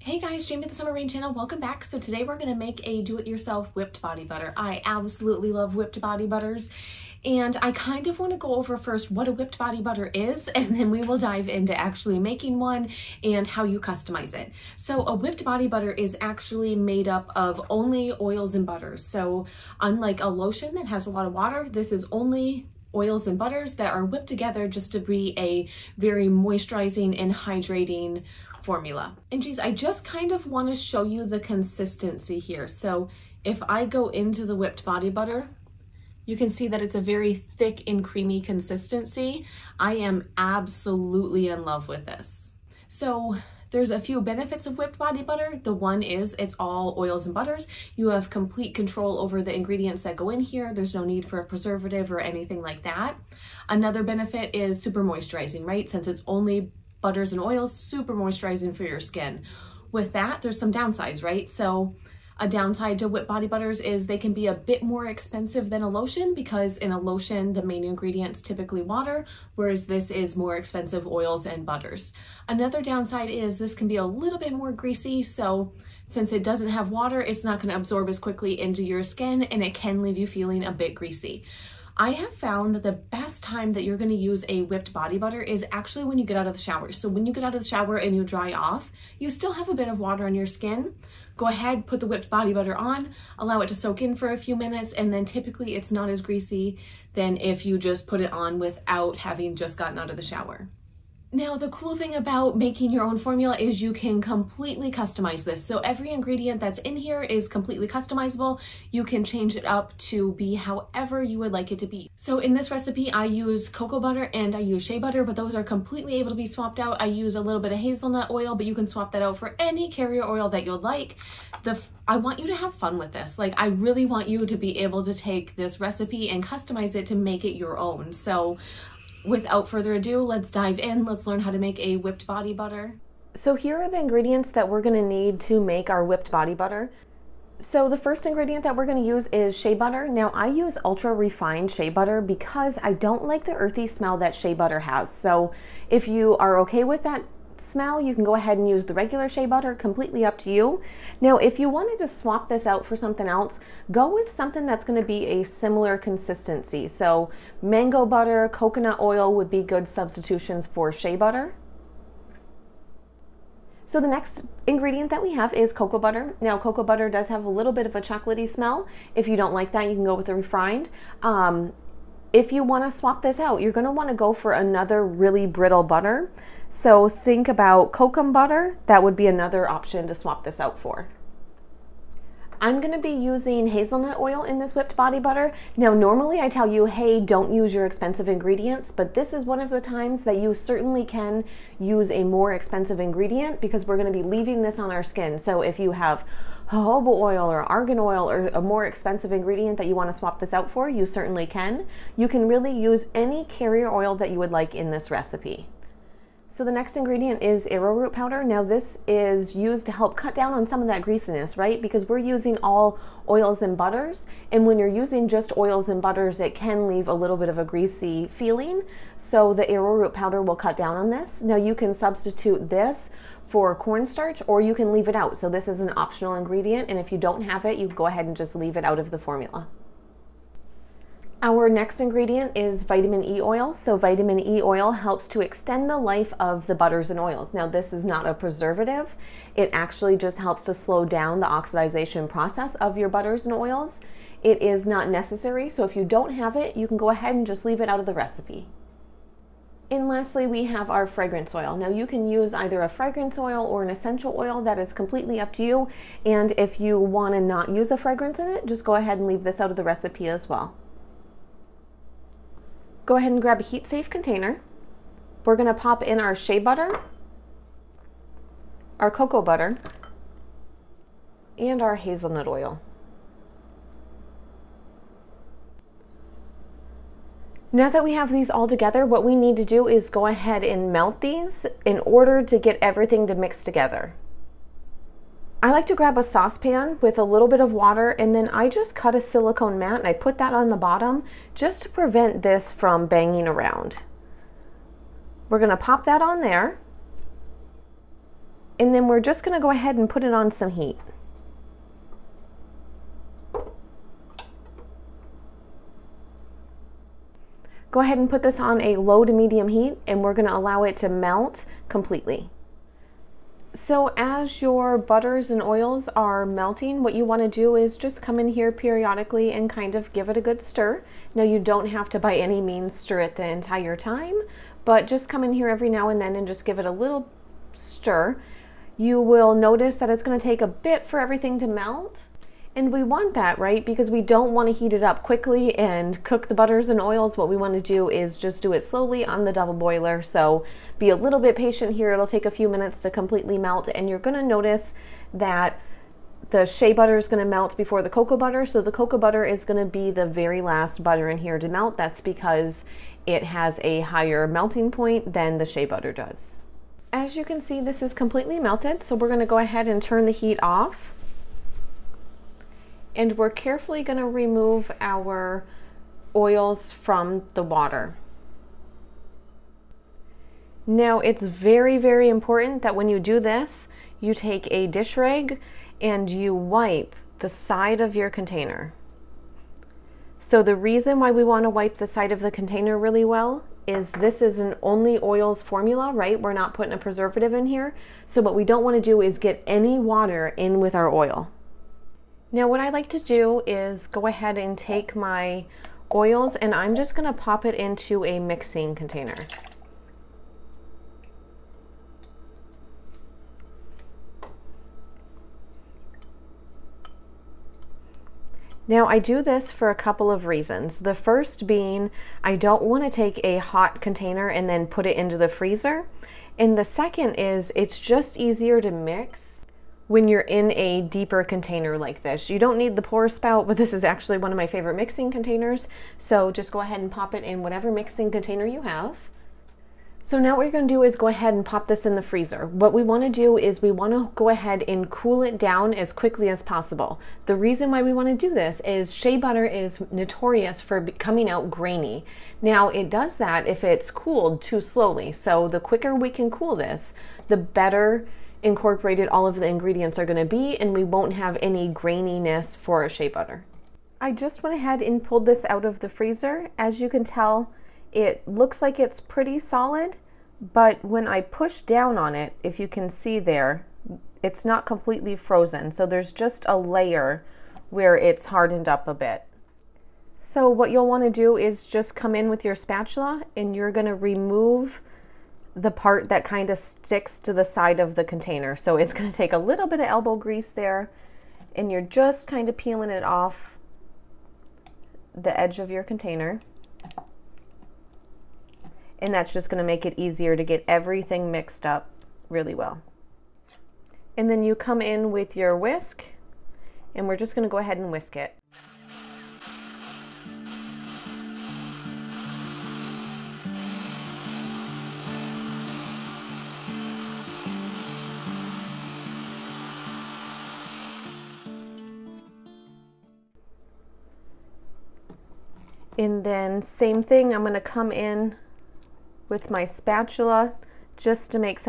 Hey guys, Jamie at the Summer Rain channel, welcome back. So today we're gonna make a do-it-yourself whipped body butter. I absolutely love whipped body butters. And I kind of want to go over first what a whipped body butter is, and then we will dive into actually making one and how you customize it. So a whipped body butter is actually made up of only oils and butters. So unlike a lotion that has a lot of water, this is only oils and butters that are whipped together just to be a very moisturizing and hydrating formula. And geez, I just kind of want to show you the consistency here. So if I go into the whipped body butter, you can see that it's a very thick and creamy consistency. I am absolutely in love with this. So there's a few benefits of whipped body butter. The one is it's all oils and butters. You have complete control over the ingredients that go in here. There's no need for a preservative or anything like that. Another benefit is super moisturizing, right? Since it's only butters and oils, super moisturizing for your skin. With that, there's some downsides, right? So a downside to whipped body butters is they can be a bit more expensive than a lotion, because in a lotion, the main ingredient's typically water, whereas this is more expensive oils and butters. Another downside is this can be a little bit more greasy. So since it doesn't have water, it's not gonna absorb as quickly into your skin, and it can leave you feeling a bit greasy. I have found that the best time that you're going to use a whipped body butter is actually when you get out of the shower. So when you get out of the shower and you dry off, you still have a bit of water on your skin. Go ahead, put the whipped body butter on, allow it to soak in for a few minutes, and then typically it's not as greasy than if you just put it on without having just gotten out of the shower. Now, the cool thing about making your own formula is you can completely customize this. So every ingredient that's in here is completely customizable. You can change it up to be however you would like it to be. So in this recipe, I use cocoa butter and I use shea butter, but those are completely able to be swapped out. I use a little bit of hazelnut oil, but you can swap that out for any carrier oil that you'd like. I want you to have fun with this. Like, I really want you to be able to take this recipe and customize it to make it your own. So without further ado, let's dive in. Let's learn how to make a whipped body butter. So here are the ingredients that we're going to need to make our whipped body butter. So the first ingredient that we're going to use is shea butter. Now I use ultra refined shea butter because I don't like the earthy smell that shea butter has. So if you are okay with that smell, you can go ahead and use the regular shea butter, completely up to you. Now, if you wanted to swap this out for something else, go with something that's going to be a similar consistency. So mango butter, coconut oil would be good substitutions for shea butter. So the next ingredient that we have is cocoa butter. Now, cocoa butter does have a little bit of a chocolatey smell. If you don't like that, you can go with the refined. If you want to swap this out, you're going to want to go for another really brittle butter. So think about kokum butter. That would be another option to swap this out for. I'm going to be using hazelnut oil in this whipped body butter. Now, normally I tell you, hey, don't use your expensive ingredients, but this is one of the times that you certainly can use a more expensive ingredient, because we're going to be leaving this on our skin. So if you have jojoba oil or argan oil or a more expensive ingredient that you want to swap this out for, you certainly can. You can really use any carrier oil that you would like in this recipe. So the next ingredient is arrowroot powder. Now this is used to help cut down on some of that greasiness, right? Because we're using all oils and butters, and when you're using just oils and butters, it can leave a little bit of a greasy feeling. So the arrowroot powder will cut down on this. Now you can substitute this for cornstarch, or you can leave it out. So this is an optional ingredient, and if you don't have it, you can go ahead and just leave it out of the formula. Our next ingredient is vitamin E oil. So vitamin E oil helps to extend the life of the butters and oils. Now this is not a preservative. It actually just helps to slow down the oxidization process of your butters and oils. It is not necessary, so if you don't have it, you can go ahead and just leave it out of the recipe. And lastly, we have our fragrance oil. Now you can use either a fragrance oil or an essential oil. That is completely up to you. And if you want to not use a fragrance in it, just go ahead and leave this out of the recipe as well. Go ahead and grab a heat-safe container. We're going to pop in our shea butter, our cocoa butter, and our hazelnut oil. Now that we have these all together, what we need to do is go ahead and melt these in order to get everything to mix together. I like to grab a saucepan with a little bit of water, and then I just cut a silicone mat and I put that on the bottom just to prevent this from banging around. We're going to pop that on there. And then we're just going to go ahead and put it on some heat. Go ahead and put this on a low to medium heat, and we're going to allow it to melt completely. So as your butters and oils are melting, what you want to do is just come in here periodically and kind of give it a good stir. Now, you don't have to by any means stir it the entire time, but just come in here every now and then and just give it a little stir. You will notice that it's going to take a bit for everything to melt. And we want that, right? Because we don't want to heat it up quickly and cook the butters and oils. What we want to do is just do it slowly on the double boiler. So be a little bit patient here. It'll take a few minutes to completely melt. And you're going to notice that the shea butter is going to melt before the cocoa butter. So the cocoa butter is going to be the very last butter in here to melt. That's because it has a higher melting point than the shea butter does. As you can see, this is completely melted. So we're going to go ahead and turn the heat off. And we're carefully going to remove our oils from the water. Now, it's very, very important that when you do this, you take a dish rag and you wipe the side of your container. So the reason why we want to wipe the side of the container really well is this is an only oils formula, right? We're not putting a preservative in here. So what we don't want to do is get any water in with our oil. Now what I like to do is go ahead and take my oils and I'm just going to pop it into a mixing container. Now I do this for a couple of reasons. The first being I don't want to take a hot container and then put it into the freezer. And the second is it's just easier to mix when you're in a deeper container like this. You don't need the pour spout, but this is actually one of my favorite mixing containers. So just go ahead and pop it in whatever mixing container you have. So now what you're going to do is go ahead and pop this in the freezer. What we want to do is we want to go ahead and cool it down as quickly as possible. The reason why we want to do this is shea butter is notorious for coming out grainy. Now it does that if it's cooled too slowly. So the quicker we can cool this, the better incorporated all of the ingredients are going to be, and we won't have any graininess for a shea butter. I just went ahead and pulled this out of the freezer. As you can tell, it looks like it's pretty solid, but when I push down on it, if you can see there, it's not completely frozen. So there's just a layer where it's hardened up a bit. So what you'll want to do is just come in with your spatula and you're going to remove the part that kind of sticks to the side of the container. So it's going to take a little bit of elbow grease there and you're just kind of peeling it off the edge of your container. And that's just going to make it easier to get everything mixed up really well. And then you come in with your whisk and we're just going to go ahead and whisk it. And then same thing, I'm going to come in with my spatula just to make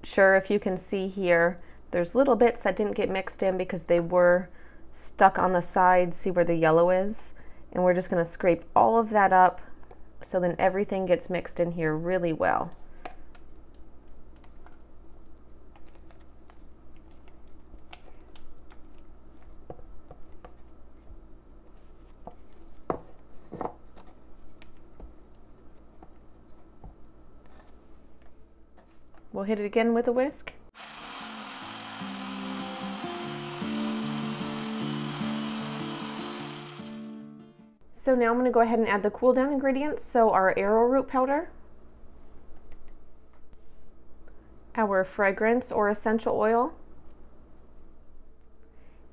sure, if you can see here, there's little bits that didn't get mixed in because they were stuck on the side. See where the yellow is? And we're just going to scrape all of that up so then everything gets mixed in here really well. We'll hit it again with a whisk. So now I'm going to go ahead and add the cool down ingredients. So our arrowroot powder, our fragrance or essential oil,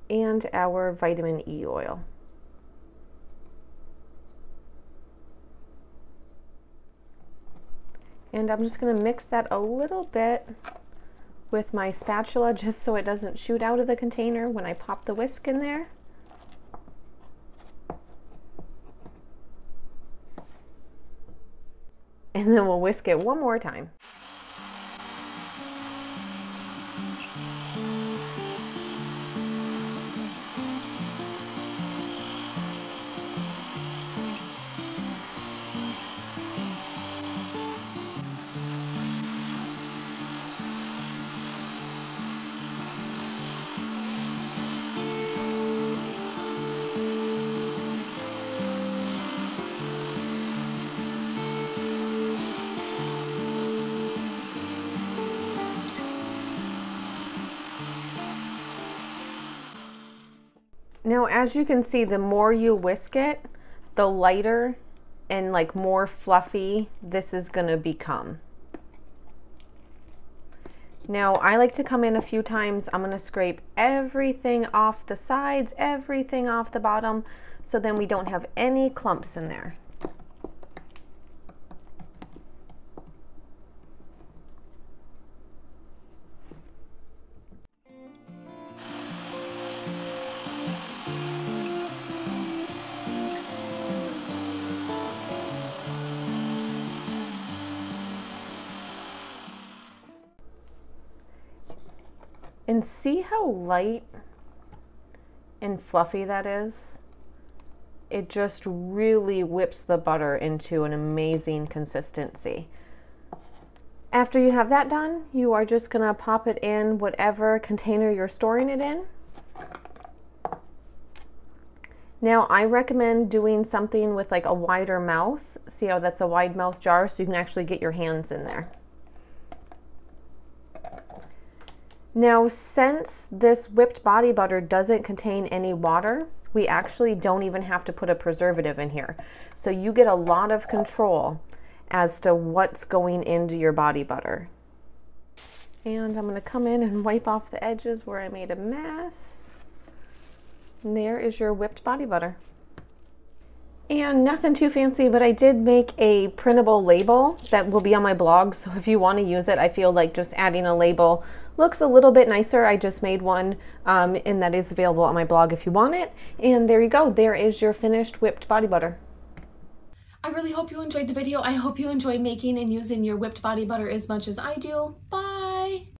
and our vitamin E oil. And I'm just going to mix that a little bit with my spatula just so it doesn't shoot out of the container when I pop the whisk in there. And then we'll whisk it one more time. Now, as you can see, the more you whisk it, the lighter and like more fluffy this is gonna become. Now, I like to come in a few times. I'm gonna scrape everything off the sides, everything off the bottom, so then we don't have any clumps in there. And see how light and fluffy that is? It just really whips the butter into an amazing consistency. After you have that done, you are just gonna pop it in whatever container you're storing it in. Now, I recommend doing something with like a wider mouth. See how that's a wide mouth jar, so you can actually get your hands in there. Now, since this whipped body butter doesn't contain any water, we actually don't even have to put a preservative in here. So you get a lot of control as to what's going into your body butter. And I'm gonna come in and wipe off the edges where I made a mess. And there is your whipped body butter. And nothing too fancy, but I did make a printable label that will be on my blog. So if you want to use it, I feel like just adding a label looks a little bit nicer. I just made one and that is available on my blog if you want it. And there you go. There is your finished whipped body butter. I really hope you enjoyed the video. I hope you enjoy making and using your whipped body butter as much as I do. Bye!